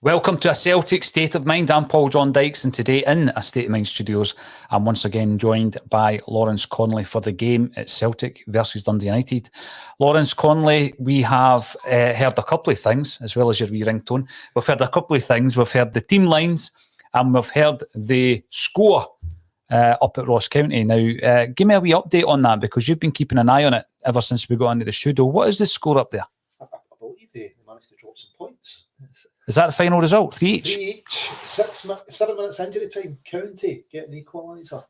Welcome to A Celtic State of Mind. I'm Paul John Dykes, and today in A State of Mind studios, I'm once again joined by Lawrence Connolly for the game at Celtic versus Dundee United. Lawrence Connolly, we have heard a couple of things, as well as your wee ringtone. We've heard a couple of things. We've heard the team lines, and we've heard the score up at Ross County. Now, give me a wee update on that, because you've been keeping an eye on it ever since we got into the studio. What is the score up there? I believe they managed to drop some points. Is that the final result? 3 each? 3 each. 7 minutes injury time. County getting the equaliser.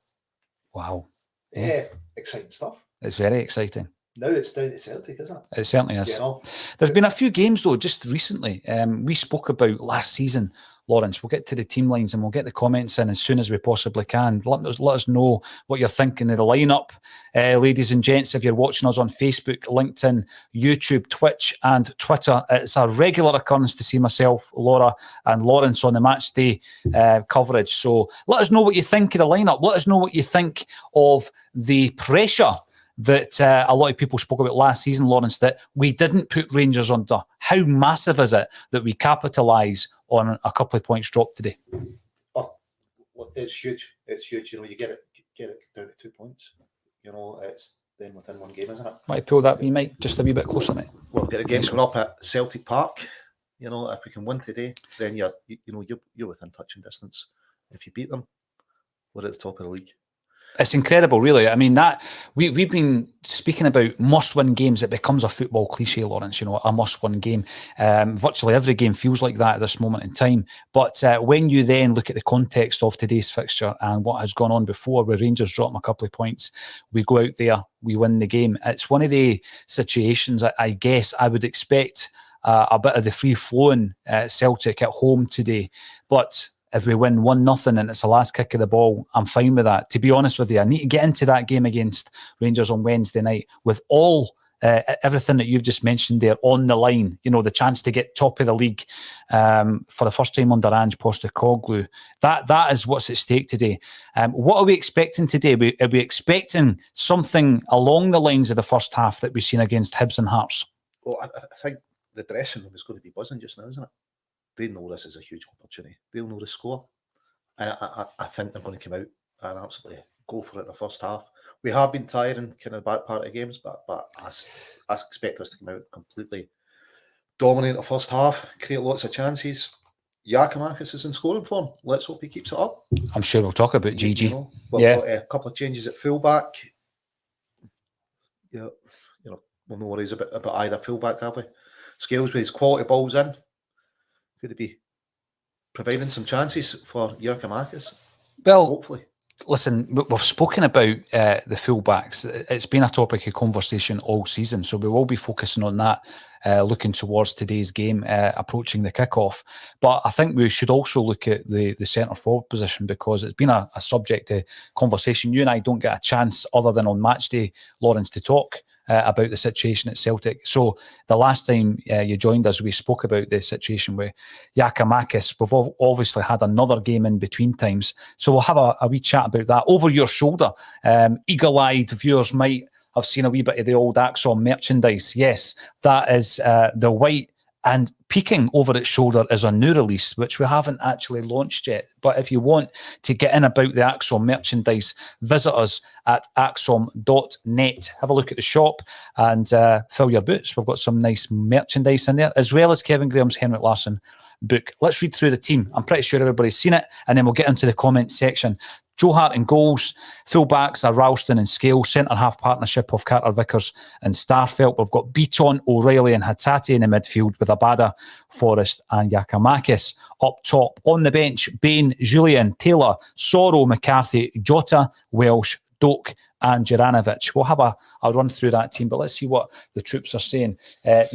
Wow. Yeah, exciting stuff. It's very exciting. Now it's down to Celtic, isn't it? It certainly is. You know? There's been a few games, though, just recently. We spoke about last season, Lawrence. We'll get to the team lines and we'll get the comments in as soon as we possibly can. Let us know what you're thinking of the lineup. Ladies and gents, if you're watching us on Facebook, LinkedIn, YouTube, Twitch and Twitter, it's a regular occurrence to see myself, Laura and Lawrence on the match day coverage. So let us know what you think of the lineup. Let us know what you think of the pressure that a lot of people spoke about last season, Lawrence, that we didn't put Rangers under. How massive is it that we capitalise on a couple of points dropped today? Oh, it's huge. It's huge. You know, you get it down to 2 points. You know, it's then within one game, isn't it? Might pull that wee mic just a wee bit closer, mate. Well, we've got the games coming up at Celtic Park. You know, if we can win today, then you're within touching distance. If you beat them, we're at the top of the league. It's incredible, really. I mean, that we've been speaking about must-win games. It becomes a football cliche, Lawrence, you know, a must-win game. Virtually every game feels like that at this moment in time. But when you then look at the context of today's fixture and what has gone on before, where Rangers drop them a couple of points, we go out there, we win the game. It's one of the situations, I guess, I would expect a bit of the free-flowing Celtic at home today. But if we win 1-0 and it's the last kick of the ball, I'm fine with that. To be honest with you, I need to get into that game against Rangers on Wednesday night with all everything that you've just mentioned there on the line. You know, the chance to get top of the league for the first time under Ange Postecoglou. That is what's at stake today. What are we expecting today? Are we expecting something along the lines of the first half that we've seen against Hibs and Hearts? Well, I think the dressing room is going to be buzzing just now, isn't it? They know this is a huge opportunity. They'll know the score. And I think they're going to come out and absolutely go for it in the first half. We have been tiring kind of back part of games, but I expect us to come out completely dominate the first half, create lots of chances. Giakoumakis is in scoring form. Let's hope he keeps it up. I'm sure we'll talk about Gigi. We've got a couple of changes at fullback. Yeah, we'll no worries about either fullback, have we? Scales with his quality balls in. Could it be providing some chances for Giakoumakis? Well, hopefully. Listen, we've spoken about the fullbacks. It's been a topic of conversation all season, so we will be focusing on that, looking towards today's game, approaching the kickoff. But I think we should also look at the centre forward position, because it's been a subject of conversation. You and I don't get a chance, other than on match day, Lawrence, to talk about the situation at Celtic. So the last time you joined us, we spoke about the situation with Giakoumakis. We've obviously had another game in between times, so we'll have a wee chat about that over your shoulder. Eagle-eyed viewers might have seen a wee bit of the old Acsom merchandise. Yes, that is the white, and peeking over its shoulder is a new release, which we haven't actually launched yet. But if you want to get in about the Acsom merchandise, visit us at acsom.net. Have a look at the shop and fill your boots. We've got some nice merchandise in there, as well as Kevin Graham's Henrik Larsson book. Let's read through the team. I'm pretty sure everybody's seen it, and then we'll get into the comment section. Joe Hart in goals, full-backs are Ralston and Scales, centre-half partnership of Carter Vickers and Starfelt. We've got Beaton, O'Reilly and Hatate in the midfield, with Abada, Forrest and Giakoumakis. Up top, on the bench, Bain, Julian, Taylor, Sorrow, McCarthy, Jota, Welsh, Doak and Juranovic. We'll have a run through that team, but let's see what the troops are saying.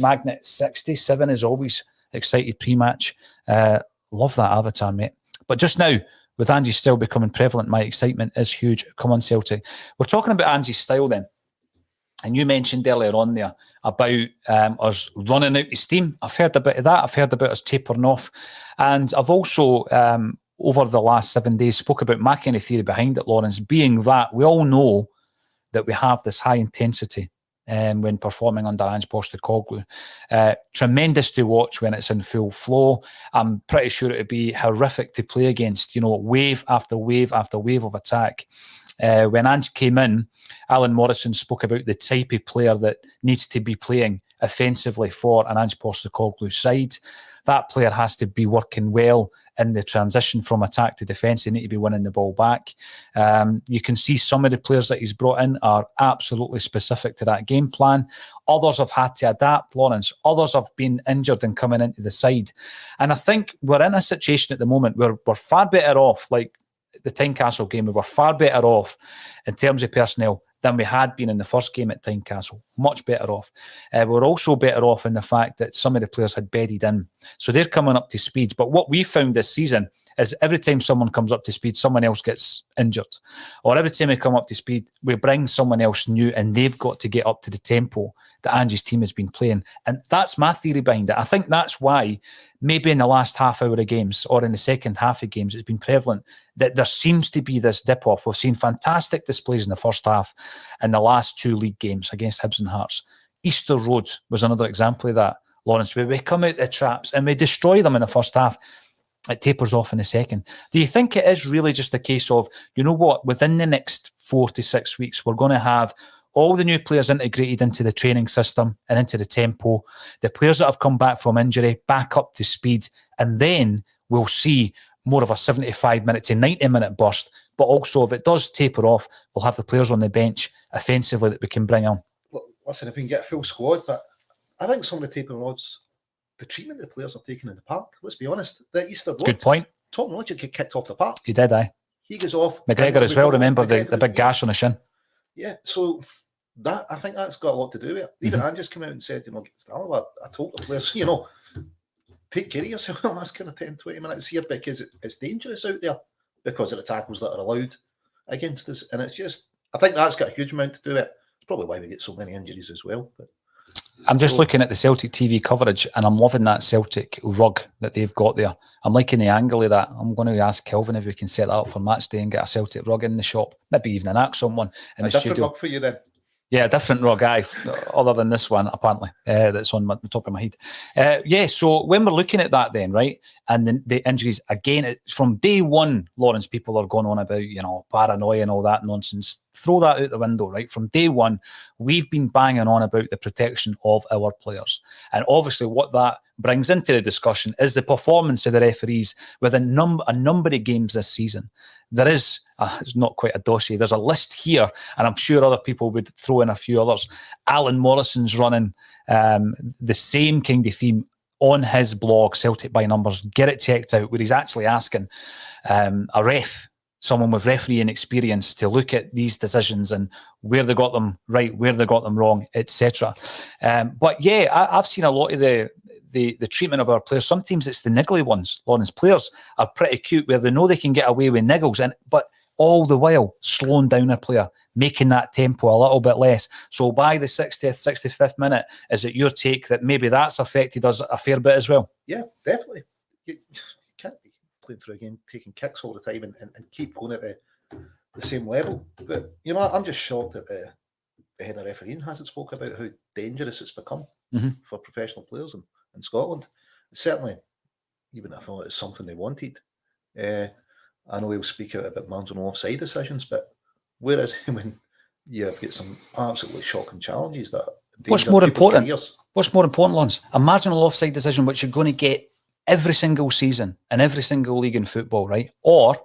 Magnet 67 is always excited pre-match. Love that avatar, mate. But just now, with Angie's style becoming prevalent, my excitement is huge. Come on, Celtic. We're talking about Angie's style then. And you mentioned earlier on there about us running out of steam. I've heard a bit of that. I've heard about us tapering off. And I've also, over the last 7 days, spoke about my kind of theory behind it, Lawrence, being that we all know that we have this high intensity when performing under Ange Postecoglou. Tremendous to watch when it's in full flow. I'm pretty sure it would be horrific to play against, wave after wave after wave of attack. When Ange came in, Alan Morrison spoke about the type of player that needs to be playing offensively for an Ange Postecoglou side. That player has to be working well in the transition from attack to defence. They need to be winning the ball back. You can see some of the players that he's brought in are absolutely specific to that game plan. Others have had to adapt, Lawrence. Others have been injured and coming into the side. And I think we're in a situation at the moment where we're far better off, like the Tynecastle game, we were far better off in terms of personnel than we had been in the first game at Tynecastle. Much better off. We're also better off in the fact that some of the players had bedded in. So they're coming up to speed. But what we found this season is every time someone comes up to speed, someone else gets injured. Or every time we come up to speed, we bring someone else new and they've got to get up to the tempo that Angie's team has been playing. And that's my theory behind it. I think that's why maybe in the last half hour of games or in the second half of games, it's been prevalent that there seems to be this dip off. We've seen fantastic displays in the first half in the last 2 league games against Hibs and Hearts. Easter Road was another example of that, Lawrence, where we come out the traps and we destroy them in the first half. It tapers off in a second. Do you think it is really just a case of, within the next 4 to 6 weeks, we're going to have all the new players integrated into the training system and into the tempo, the players that have come back from injury back up to speed, and then we'll see more of a 75-minute to 90-minute burst. But also, if it does taper off, we'll have the players on the bench offensively that we can bring on. Well, listen, if we can get a full squad, but I think some of the tapering odds, the treatment the players are taking in the park, let's be honest, the Easter Road. Good point. Tom Roger get kicked off the park. He did, aye. He goes off. McGregor as well, remember the big gash on the shin. Yeah, so I think that's got a lot to do with it. Even Ange just came out and said, I told the players, take care of yourself in the last kind of 10, 20 minutes here because it's dangerous out there because of the tackles that are allowed against us. And it's just, I think that's got a huge amount to do with it. It's probably why we get so many injuries as well. But I'm just looking at the Celtic TV coverage and I'm loving that Celtic rug that they've got there. I'm liking the angle of that. I'm going to ask Kelvin if we can set that up for match day and get a Celtic rug in the shop. Maybe even an Acsom one in the studio. A different rug for you then? Yeah, a different rug, aye, other than this one, apparently, that's on the top of my head. So when we're looking at that then, right, and then the injuries, again, it's from day one, Lawrence, people are going on about, paranoia and all that nonsense. Throw that out the window, right? From day one, we've been banging on about the protection of our players. And obviously what that brings into the discussion is the performance of the referees with a number of games this season. There is, it's not quite a dossier, there's a list here, and I'm sure other people would throw in a few others. Alan Morrison's running the same kind of theme on his blog, Celtic by Numbers. Get it checked out, where he's actually asking a ref, someone with refereeing experience, to look at these decisions and where they got them right, where they got them wrong, etc. But yeah, I've seen a lot of the treatment of our players. Sometimes it's the niggly ones, Lawrence. Players are pretty cute where they know they can get away with niggles, but all the while slowing down a player, making that tempo a little bit less. So by the 60th, 65th minute, is it your take that maybe that's affected us a fair bit as well? Yeah, definitely. You can't be playing through a game, taking kicks all the time and keep going at the same level. But, I'm just shocked that the head of refereeing hasn't spoke about how dangerous it's become for professional players in Scotland. Certainly, even if I thought it's something they wanted. I know he'll speak out about marginal offside decisions, but where is he when you've got some absolutely shocking challenges that What's more important, Lawrence? A marginal offside decision which you're going to get every single season in every single league in football, right? Or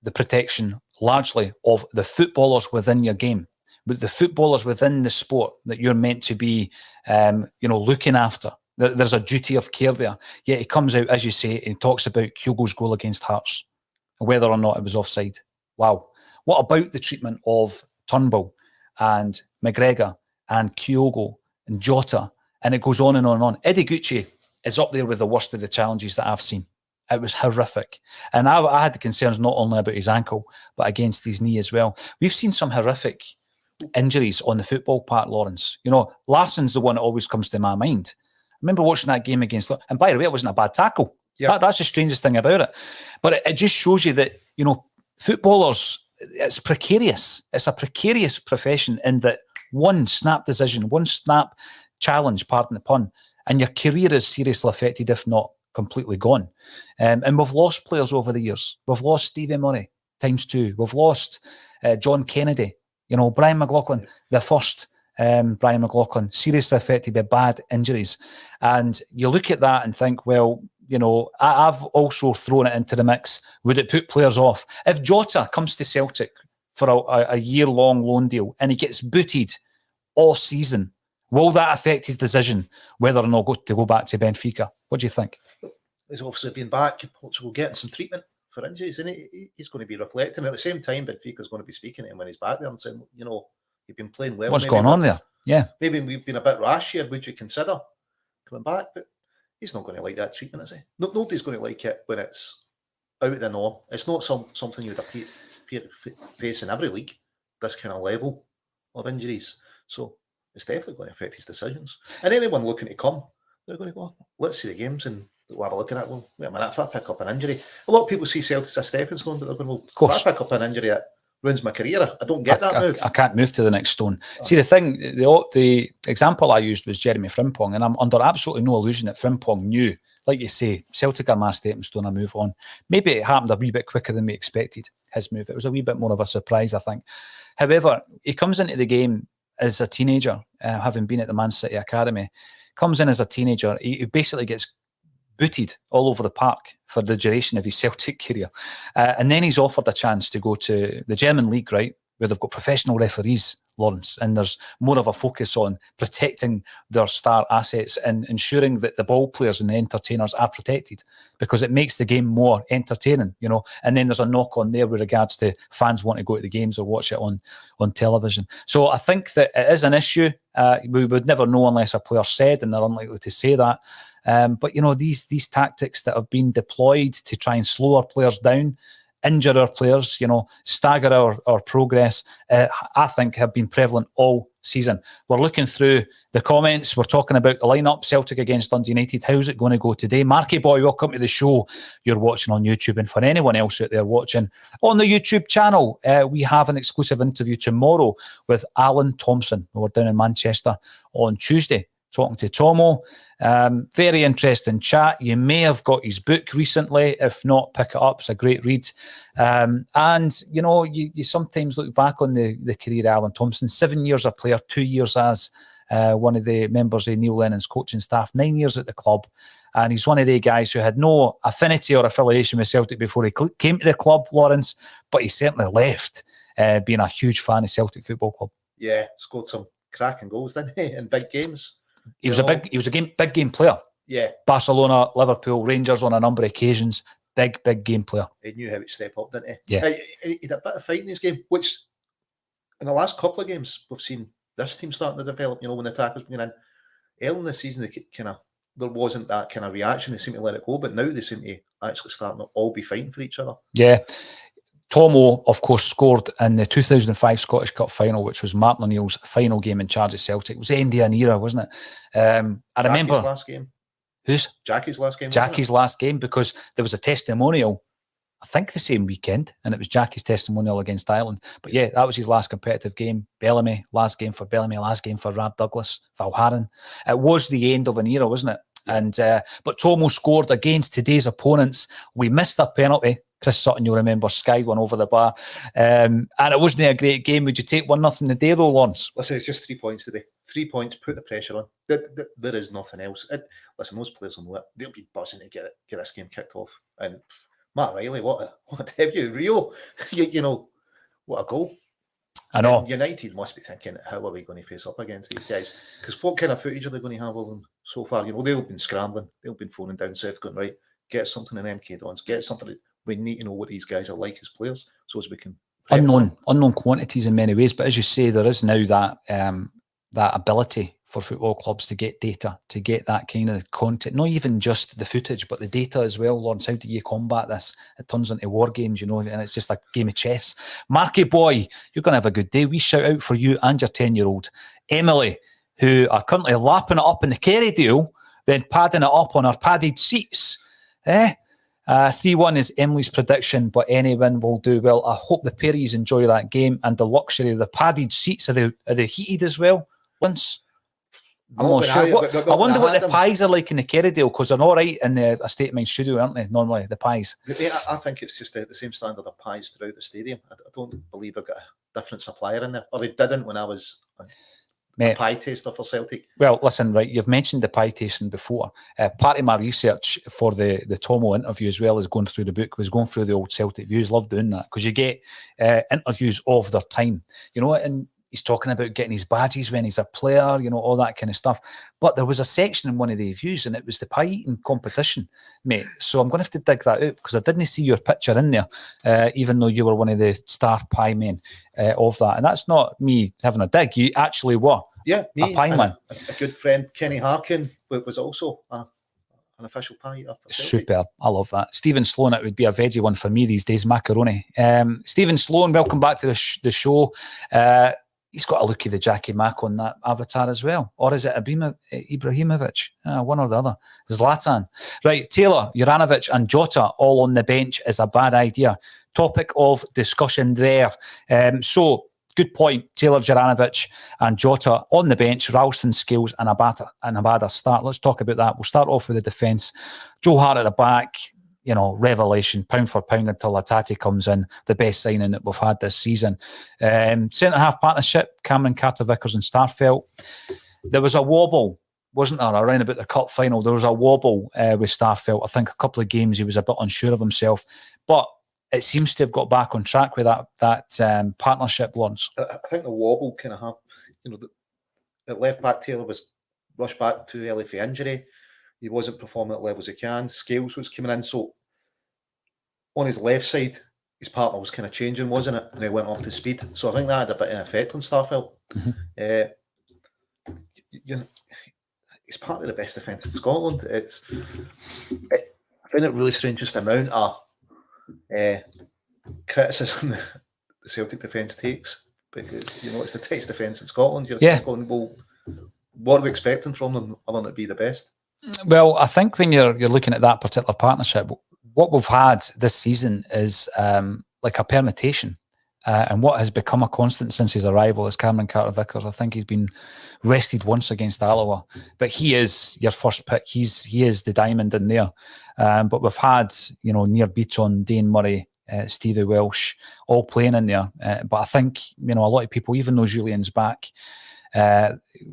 the protection largely of the footballers within your game, but the footballers within the sport that you're meant to be, looking after. There's a duty of care there. Yet he comes out, as you say, and talks about Kyogo's goal against Hearts, whether or not it was offside. Wow. What about the treatment of Turnbull and McGregor and Kyogo and Jota? And it goes on and on and on. Eddie Gucci is up there with the worst of the challenges that I've seen. It was horrific. And I had the concerns not only about his ankle, but against his knee as well. We've seen some horrific injuries on the football part, Lawrence. Larsson's the one that always comes to my mind. I remember watching that game against, and by the way, it wasn't a bad tackle. Yeah. That's the strangest thing about it. But it just shows you that, footballers, it's precarious. It's a precarious profession in that one snap decision, one snap challenge, pardon the pun, and your career is seriously affected, if not completely gone. And we've lost players over the years. We've lost Stevie Murray ×2. We've lost John Kennedy. Brian McLaughlin, the first Brian McLaughlin, seriously affected by bad injuries. And you look at that and think, well, I've also thrown it into the mix. Would it put players off? If Jota comes to Celtic for a year-long loan deal and he gets booted all season, will that affect his decision whether or not to go back to Benfica? What do you think? He's obviously been back in Portugal getting some treatment for injuries, and he's going to be reflecting. At the same time, Benfica's going to be speaking to him when he's back there and saying, you've been playing well. What's going on there? Yeah. Maybe we've been a bit rash here. Would you consider coming back? But he's not going to like that treatment, is he? Nobody's going to like it when it's out of the norm. It's not something you'd appear to face in every league, this kind of level of injuries. So it's definitely going to affect his decisions. And anyone looking to come, they're going to go, let's see the games and we'll have a look at it. Well, wait a minute, if I pick up an injury, a lot of people see Celtic as a stepping stone, but they're going, well, if I pick up an injury that ruins my career, I don't get that move. I can't move to the next stone. See, the thing, the example I used was Jeremy Frimpong, and I'm under absolutely no illusion that Frimpong knew, like you say, Celtic are my stepping stone, I move on. Maybe it happened a wee bit quicker than we expected, his move. It was a wee bit more of a surprise, I think. However, he comes into the game as a teenager, having been at the Man City Academy, comes in as a teenager, he basically gets booted all over the park for the duration of his Celtic career. And then he's offered a chance to go to the German league, right, where they've got professional referees, Lawrence, and there's more of a focus on protecting their star assets and ensuring that the ball players and the entertainers are protected, because it makes the game more entertaining, and then there's a knock on there with regards to fans wanting to go to the games or watch it on television. So I think that it is an issue. We would never know unless a player said, and they're unlikely to say that. But these tactics that have been deployed to try and slow our players down, injure our players, stagger our progress, I think have been prevalent all season. We're looking through the comments. We're talking about the lineup, Celtic against Dundee United. How's it going to go today? Marky Boy, welcome to the show. You're watching on YouTube. And for anyone else out there watching on the YouTube channel, we have an exclusive interview tomorrow with Alan Thompson. We're down in Manchester on Tuesday, talking to Tomo. Very interesting chat. You may have got his book recently. If not, pick it up. It's a great read. And, you sometimes look back on the career of Alan Thompson. 7 years a player, 2 years as one of the members of Neil Lennon's coaching staff, 9 years at the club. And he's one of the guys who had no affinity or affiliation with Celtic before he came to the club, Lawrence, but he certainly left being a huge fan of Celtic Football Club. Yeah, scored some cracking goals, didn't he, in big games. He was a big game player. Yeah. Barcelona, Liverpool, Rangers on a number of occasions. Big game player. He knew how to step up, didn't he? Yeah. He had a bit of fight in his game, which in the last couple of games we've seen this team starting to develop. When the attackers bring in early in the season, there wasn't that kind of reaction. They seem to let it go, but now they seem to actually starting to all be fighting for each other. Yeah. Tomo, of course, scored in the 2005 Scottish Cup final, which was Martin O'Neill's final game in charge of Celtic. It was the end of an era, wasn't it? I remember... Jackie's last game. Whose? Jackie's last game. Jackie's last game, because there was a testimonial, I think the same weekend, and it was Jackie's testimonial against Ireland. But yeah, that was his last competitive game. Bellamy, last game for Bellamy, last game for Rab Douglas, Valharan. It was the end of an era, wasn't it? And but Tomo scored against today's opponents. We missed a penalty. Chris Sutton, you'll remember, skied one over the bar. And it wasn't a great game. Would you take 1-0 the day, though, Lawrence? Listen, it's just 3 points today. 3 points, put the pressure on. There is nothing else. Listen, those players will know it. They'll be buzzing to get this game kicked off. And Matt Riley, what a debut. Rio, what a goal. I know. And United must be thinking, how are we going to face up against these guys? Because what kind of footage are they going to have of them so far? They've been scrambling. They've been phoning down south going, right, get something in MK Dons, get something. We need to know what these guys are like as players, so as we can unknown quantities in many ways. But as you say, there is now that ability for football clubs to get data, to get that kind of content, not even just the footage, but the data as well. Lawrence, how do you combat this? It turns into war games, and it's just a game of chess. Marky Boy, you're going to have a good day. We shout out for you and your 10-year-old Emily, who are currently lapping it up in the Kerry deal, then padding it up on our padded seats. 3-1 is Emily's prediction, but any win will do well. I hope the Perrys enjoy that game and the luxury of the padded seats. Are they heated as well? Once I'm not sure. I wonder what the pies are like in the Kerrydale, because they're all right in the Estate Mine studio, aren't they? Normally, the pies. I think it's just the same standard of pies throughout the stadium. I don't believe I've got a different supplier in there, or they didn't when I was a pie taster for Celtic. Well, listen, right, you've mentioned the pie tasting before. Part of my research for the Tomo interview, as well as going through the book, was going through the old Celtic views. Love doing that, because you get interviews of their time, and he's talking about getting his badges when he's a player, all that kind of stuff. But there was a section in one of the views, and it was the pie eating competition, mate. So I'm going to have to dig that out, because I didn't see your picture in there, even though you were one of the star pie men of that. And that's not me having a dig. You actually were. Yeah, me, a pie man. A good friend, Kenny Harkin, was also an official pie eater for Celtic. Super. I love that. Stephen Sloan, it would be a veggie one for me these days, macaroni. Stephen Sloan, welcome back to the show. He's got a look at the Jackie Mack on that avatar as well. Or is it Ibrahimovic? One or the other. Zlatan. Right, Taylor, Juranovic and Jota all on the bench is a bad idea. Topic of discussion there. So, good point. Taylor, Juranovic and Jota on the bench. Ralston, Scales and Abada start. Let's talk about that. We'll start off with the defence. Joe Hart at the back. Revelation, pound for pound, until Hatate comes in, the best signing that we've had this season. Centre-half partnership, Cameron Carter-Vickers and Starfelt. There was a wobble, wasn't there, around about the cup final? There was a wobble with Starfelt. I think a couple of games he was a bit unsure of himself, but it seems to have got back on track with that partnership, Lawrence. I think the wobble kind of happened. At left-back, Taylor was rushed back too early for injury. He wasn't performing at levels he can. Scales was coming in. So on his left side, his partner was kind of changing, wasn't it? And he went up to speed. So I think that had a bit of an effect on Starfelt. Mm-hmm. He's part of the best defence in Scotland. I find it really strange just the amount of criticism the Celtic defence takes, because it's the best defence in Scotland. You're going, well, what are we expecting from them other than to be the best? Well, I think when you're looking at that particular partnership, what we've had this season is like a permutation. And what has become a constant since his arrival is Cameron Carter-Vickers. I think he's been rested once against Alloa, but he is your first pick. He is the diamond in there. But we've had, Near Beaton, Dane Murray, Stevie Welsh, all playing in there. But I think, a lot of people, even though Julian's back,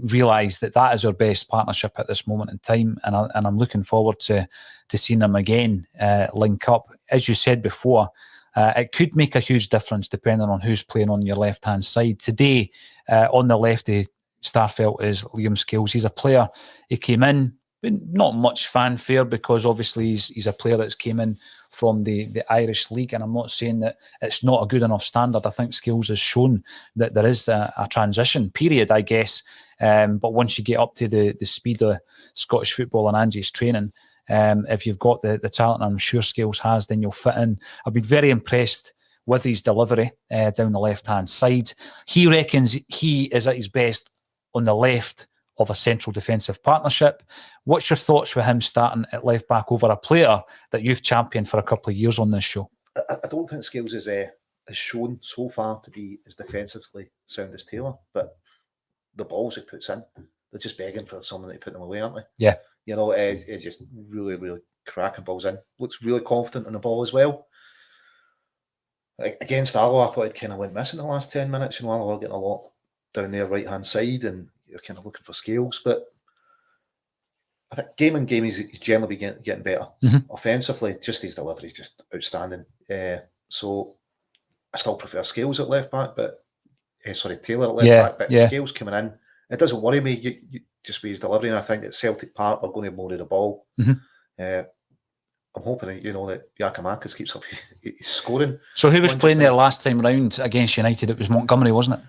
realise that is our best partnership at this moment in time, and I'm looking forward to seeing them again link up. As you said before, it could make a huge difference depending on who's playing on your left hand side. Today, on the left of Starfelt is Liam Scales. He's a player, he came in, not much fanfare, because obviously he's a player that's came in from the Irish League, and I'm not saying that it's not a good enough standard. I think Scales has shown that there is a transition period, I guess, but once you get up to the speed of Scottish football and Angie's training, if you've got the talent, I'm sure Scales has, then you'll fit in. I've been very impressed with his delivery down the left-hand side. He reckons he is at his best on the left of a central defensive partnership. What's your thoughts with him starting at left back over a player that you've championed for a couple of years on this show? I don't think Scales has shown so far to be as defensively sound as Taylor, but the balls he puts in, they're just begging for someone to put them away, aren't they? Yeah. It's just really, really cracking balls in. Looks really confident in the ball as well. Against Alloa, I thought it kind of went missing the last 10 minutes. Alloa were getting a lot down their right-hand side, and you're kind of looking for Scales, but I think game in game he's generally getting better. Mm-hmm. Offensively, just his delivery is just outstanding. So I still prefer Scales at left back, but Taylor at left back, but Scales coming in, it doesn't worry me. You just with his delivery, and I think at Celtic Park we're going to have more of the ball. Mm-hmm. I'm hoping that Giakoumakis keeps up his scoring. So who was playing there last time round against United? It was Montgomery, wasn't it?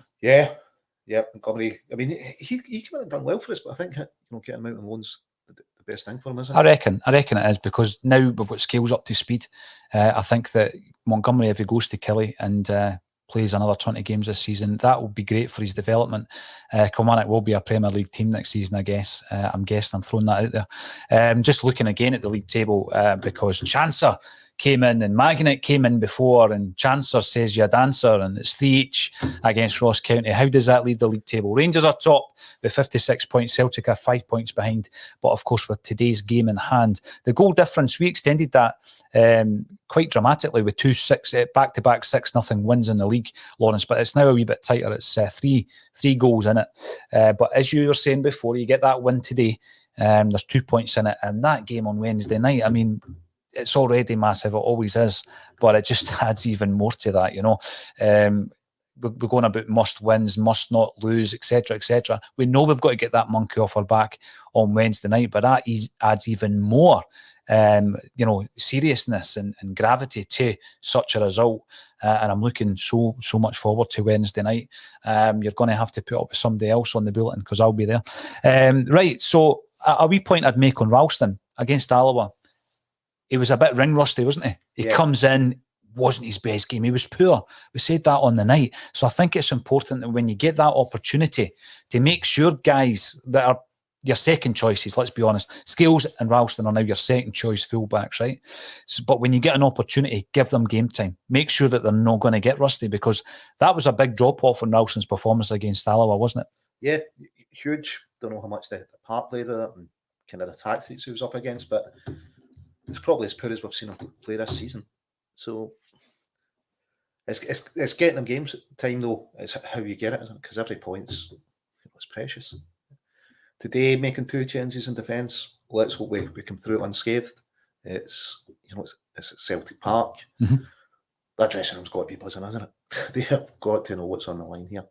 Yeah, Montgomery. I mean, he came in and done well for us, but I think getting him out on loan's the best thing for him, isn't it? I reckon it is, because now we've got Scales up to speed. I think that Montgomery, if he goes to Killie and plays another 20 games this season. That will be great for his development. Kilmarnock will be a Premier League team next season, I guess. I'm throwing that out there. Just looking again at the league table, because Chancellor came in and Magnet came in before, and Chancellor says you had answer, and it's 3 each against Ross County. How does that leave the league table? Rangers are top with 56 points. Celtic are 5 points behind. But of course, with today's game in hand, the goal difference, we extended that quite dramatically with 2-6 back-to-back 6-0 wins in the league, Lawrence. But it's now a wee bit tighter. It's three goals in it. But as you were saying before, you get that win today. There's 2 points in it, and that game on Wednesday night, I mean, it's already massive. It always is, but it just adds even more to that. We're going about must wins, must not lose, etc., etc. We know we've got to get that monkey off our back on Wednesday night, but that adds even more, seriousness and gravity to such a result. And I'm looking so much forward to Wednesday night. You're going to have to put up with somebody else on the bulletin because I'll be there. Right. So a wee point I'd make on Ralston against Alloa. He was a bit ring rusty, wasn't he? He comes in, wasn't his best game. He was poor. We said that on the night. So I think it's important that when you get that opportunity to make sure guys that are your second choices, let's be honest, Scales and Ralston are now your second choice fullbacks, right? But when you get an opportunity, give them game time. Make sure that they're not going to get rusty, because that was a big drop-off in Ralston's performance against Alloa, wasn't it? Yeah, huge. Don't know how much the part played with it and kind of the tactics he was up against, but it's probably as poor as we've seen him play this season. So it's getting them games time, though. It's how you get it, isn't it? Because every point's precious. Today, making 2 changes in defence. Let's hope we come through it unscathed. It's at Celtic Park. Mm-hmm. That dressing room's got to be buzzing, hasn't it? They have got to know what's on the line here.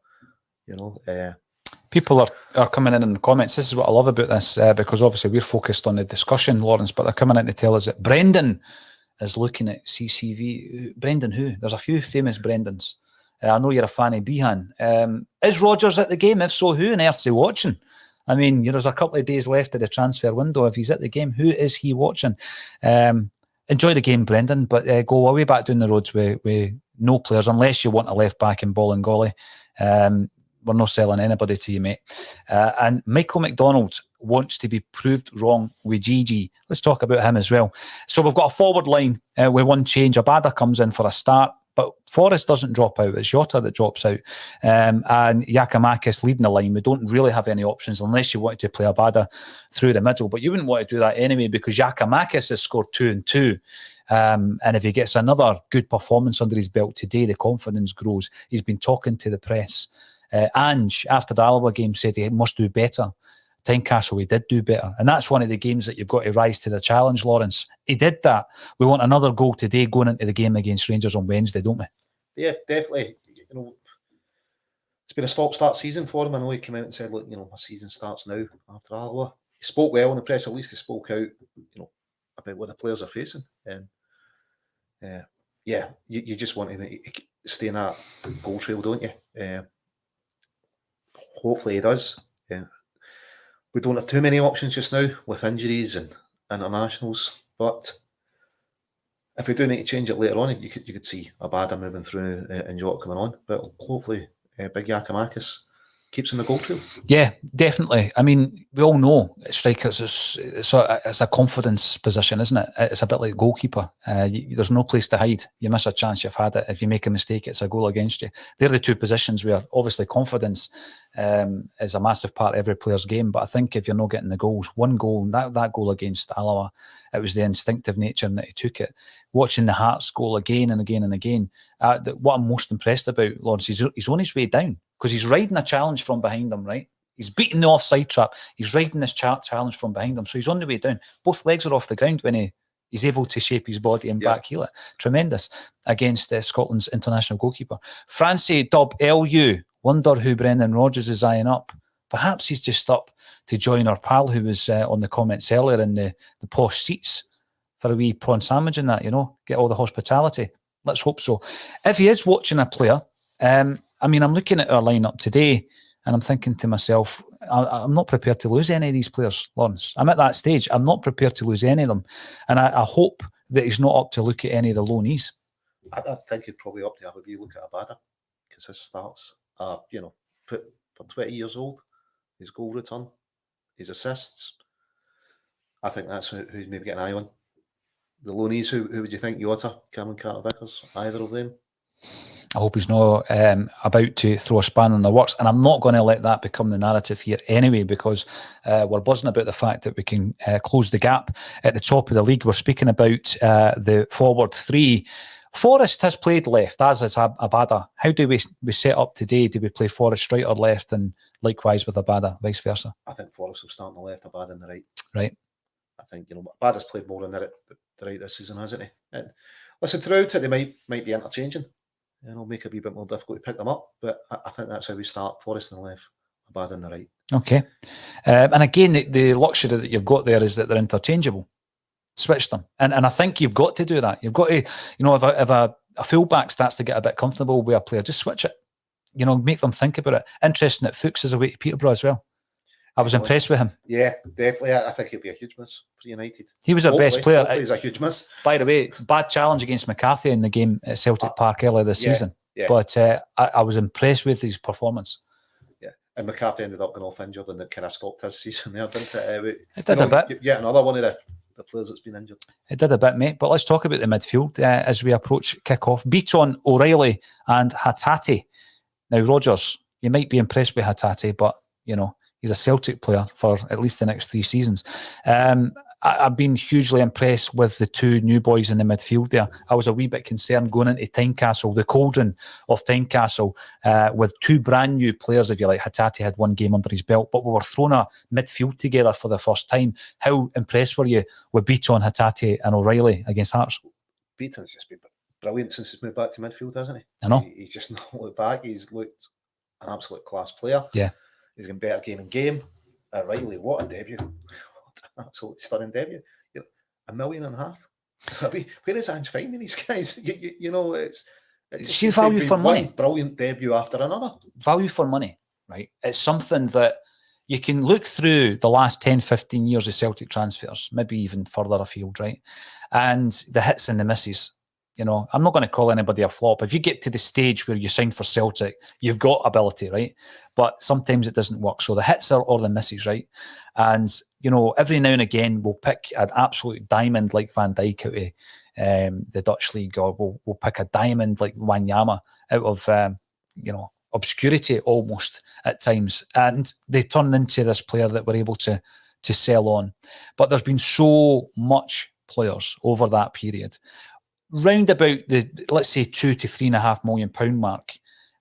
People are coming in the comments. This is what I love about this, because obviously we're focused on the discussion, Lawrence, but they're coming in to tell us that Brendan is looking at CCV. Brendan who? There's a few famous Brendans. I know you're a fan of Behan. Is Rodgers at the game? If so, who on earth's he watching? I mean, there's a couple of days left of the transfer window. If he's at the game, who is he watching? Enjoy the game, Brendan, but go away back down the roads with no players, unless you want a left back in Bolingoli. We're not selling anybody to you, mate. And Michael McDonald wants to be proved wrong with Gigi. Let's talk about him as well. So we've got a forward line with one change. Abada comes in for a start, but Forrest doesn't drop out. It's Jota that drops out. And Giakoumakis leading the line. We don't really have any options unless you wanted to play Abada through the middle, but you wouldn't want to do that anyway because Giakoumakis has scored 2 and 2. And if he gets another good performance under his belt today, the confidence grows. He's been talking to the press. Ange, after the Alloa game, said he must do better. Tynecastle, he did do better. And that's one of the games that you've got to rise to the challenge, Lawrence. He did that. We want another goal today going into the game against Rangers on Wednesday, don't we? Yeah, definitely. It's been a stop-start season for him. I know he came out and said, look, my season starts now after Alloa. He spoke well in the press. At least he spoke out, about what the players are facing. And you just want to stay in that goal trail, don't you? Hopefully he does. Yeah. We don't have too many options just now with injuries and internationals, but if we do need to change it later on, you could see Abada moving through and Jota coming on, but hopefully Big Giakoumakis keeps in the goal trail. Yeah, definitely. I mean, we all know strikers, it's a confidence position, isn't it? It's a bit like goalkeeper. There's no place to hide. You miss a chance, you've had it. If you make a mistake, it's a goal against you. They're the two positions where obviously confidence is a massive part of every player's game. But I think if you're not getting the goals, one goal, that goal against Alloa, it was the instinctive nature that he took it. Watching the Hearts goal again and again and again, what I'm most impressed about, Lawrence, he's on his way down. Because he's riding a challenge from behind him, right? He's beating the offside trap. He's riding this challenge from behind him. So he's on the way down. Both legs are off the ground when he's able to shape his body and back heel it. Tremendous against Scotland's international goalkeeper. Francie Dub LU. Wonder who Brendan Rodgers is eyeing up. Perhaps he's just up to join our pal who was on the comments earlier in the posh seats for a wee prawn sandwich and that, get all the hospitality. Let's hope so. If he is watching a player, I'm looking at our lineup today and I'm thinking to myself, I'm not prepared to lose any of these players, Lawrence. I'm at that stage. I'm not prepared to lose any of them. And I hope that he's not up to look at any of the loanees. I think he'd probably up to have a wee look at Abada. because his starts are, for 20 years old, his goal return, his assists. I think that's who's maybe getting an eye on. The loanees, who would you think? Jota, Cameron Carter-Vickers, either of them? I hope he's not about to throw a spanner in the works, and I'm not going to let that become the narrative here anyway, because we're buzzing about the fact that we can close the gap at the top of the league. We're speaking about the forward three. Forrest has played left, as has Abada. How do we set up today? Do we play Forrest right or left, and likewise with Abada, vice versa? I think Forrest will start on the left, Abada on the right. Right. I think, Abada's played more on the right this season, hasn't he? And listen, throughout it, they might be interchanging. Make it a wee bit more difficult to pick them up. But I think that's how we start. Forrest on the left, Abada on the right. Okay. And again, the luxury that you've got there is that they're interchangeable. Switch them. And I think you've got to do that. You've got to, if a fullback starts to get a bit comfortable with a player, just switch it. Make them think about it. Interesting that Fuchs is away to Peterborough as well. I was impressed with him. Yeah, definitely. I think he'll be a huge miss for United. He was our best player. He's a huge miss. By the way, bad challenge against McCarthy in the game at Celtic Park earlier this season. Yeah. But I was impressed with his performance. Yeah, and McCarthy ended up going off injured, and it kind of stopped his season there, didn't it? It did a bit. Yeah, another one of the players that's been injured. It did a bit, mate. But let's talk about the midfield as we approach kick-off. Beaton, O'Reilly and Hatate. Now, Rodgers, you might be impressed with Hatate, but, he's a Celtic player for at least the next 3 seasons. I've been hugely impressed with the 2 new boys in the midfield there. I was a wee bit concerned going into Tynecastle, the cauldron of Tynecastle, with 2 brand new players, if you like. Hatate had 1 game under his belt, but we were throwing a midfield together for the first time. How impressed were you with Beaton, Hatate and O'Reilly against Hearts? Beaton's just been brilliant since he's moved back to midfield, hasn't he? I know. He's just not looked back. He's looked an absolute class player. Yeah. He's getting better game in game. O'Reilly, what a debut. Absolutely stunning debut. $1.5 million. Where is Ange finding these guys? It's see value for money. Brilliant debut after another. Value for money, right? It's something that you can look through the last 10, 15 years of Celtic transfers, maybe even further afield, right? And the hits and the misses. I'm not going to call anybody a flop. If you get to the stage where you sign for Celtic, you've got ability, right? But sometimes it doesn't work. So the hits are or the misses, right? And, every now and again, we'll pick an absolute diamond like Van Dijk out of the Dutch league, or we'll pick a diamond like Wanyama out of, obscurity almost at times. And they turn into this player that we're able to sell on. But there's been so much players over that period. Round about the, let's say, £2 to £3.5 million mark,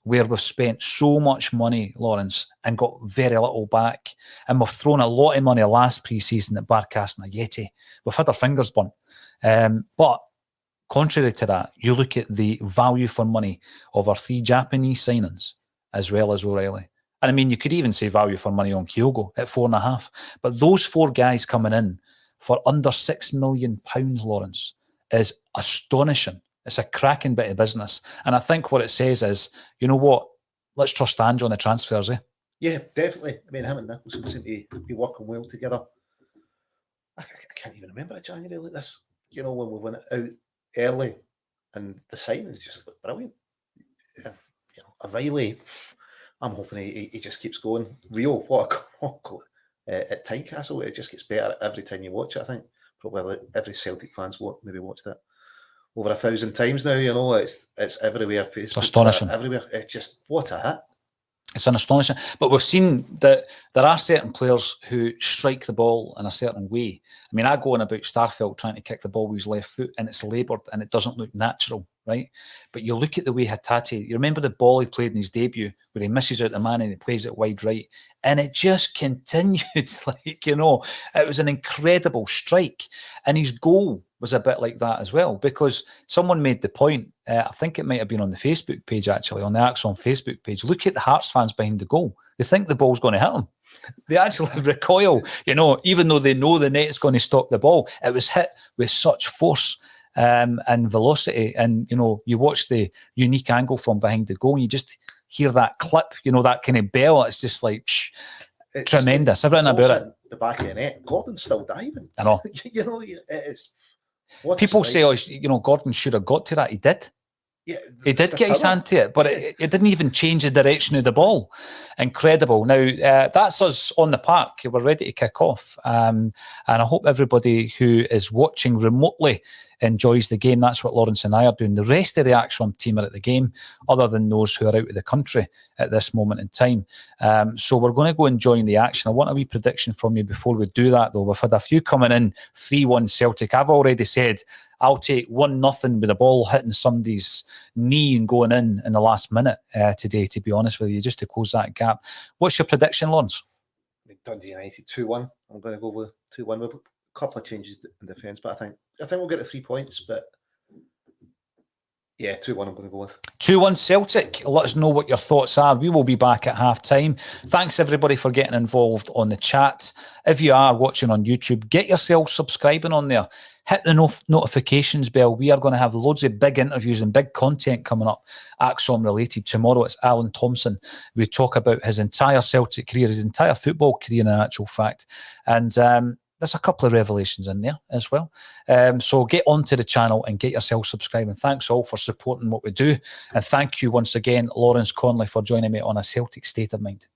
where we've spent so much money, Lawrence, and got very little back. And we've thrown a lot of money last pre-season at Barkas and Ayeti. We've had our fingers burnt. But contrary to that, you look at the value for money of our 3 Japanese signings, as well as O'Reilly. And I mean, you could even say value for money on Kyogo at 4.5. But those 4 guys coming in for under £6 million, Lawrence, is astonishing. It's a cracking bit of business. And I think what it says is, you know what, let's trust Ange on the transfers, eh? Yeah, definitely. I mean, him and Nicholson seem to be working well together. I can't even remember a January like this. When we went out early and the signings just look brilliant. O'Reilly, I'm hoping he just keeps going. Rio, what a goal at Tynecastle. It just gets better every time you watch it, I think. Probably every Celtic fans maybe watched it over 1,000 times now. It's everywhere. Facebook, it's astonishing. Everywhere. It's just, what a hit. It's an astonishing. But we've seen that there are certain players who strike the ball in a certain way. I mean, I go on about Starfelt trying to kick the ball with his left foot, and it's laboured and it doesn't look natural, right? But you look at the way Hatate, you remember the ball he played in his debut where he misses out the man and he plays it wide right, and it just continued. It was an incredible strike. And his goal was a bit like that as well, because someone made the point, I think it might have been on the Facebook page, actually, on the Acsom Facebook page. Look at the Hearts fans behind the goal. They think the ball's going to hit them. They actually recoil, even though they know the net's going to stop the ball. It was hit with such force and velocity. And, you watch the unique angle from behind the goal and you just hear that clip, that kind of bell. It's just like, it's tremendous. I've written about it. The back of the net. Gordon's still diving. I know. It is. People say, Gordon should have got to that. He did. Yeah, He did get his hand to it, but it didn't even change the direction of the ball. Incredible. Now, that's us on the park. We're ready to kick off. And I hope everybody who is watching remotely enjoys the game. That's what Lawrence and I are doing. The rest of the Acsom team are at the game, other than those who are out of the country at this moment in time. So we're going to go and join the action. I want a wee prediction from you before we do that, though. We've had a few coming in. 3-1 Celtic. I've already said I'll take 1-0 with the ball hitting somebody's knee and going in the last minute today, to be honest with you, just to close that gap. What's your prediction, Lawrence? Dundee United 2-1. I'm going to go with 2-1 with a couple of changes in defence, but I think we'll get the 3 points. But yeah, 2-1 I'm going to go with. 2-1 Celtic. Let us know what your thoughts are. We will be back at half-time. Thanks, everybody, for getting involved on the chat. If you are watching on YouTube, get yourself subscribing on there. Hit the notifications bell. We are going to have loads of big interviews and big content coming up, Acsom related. Tomorrow it's Alan Thompson. We talk about his entire Celtic career, his entire football career in actual fact. And there's a couple of revelations in there as well. So get onto the channel and get yourself subscribing. Thanks all for supporting what we do. And thank you once again, Lawrence Conley, for joining me on A Celtic State of Mind.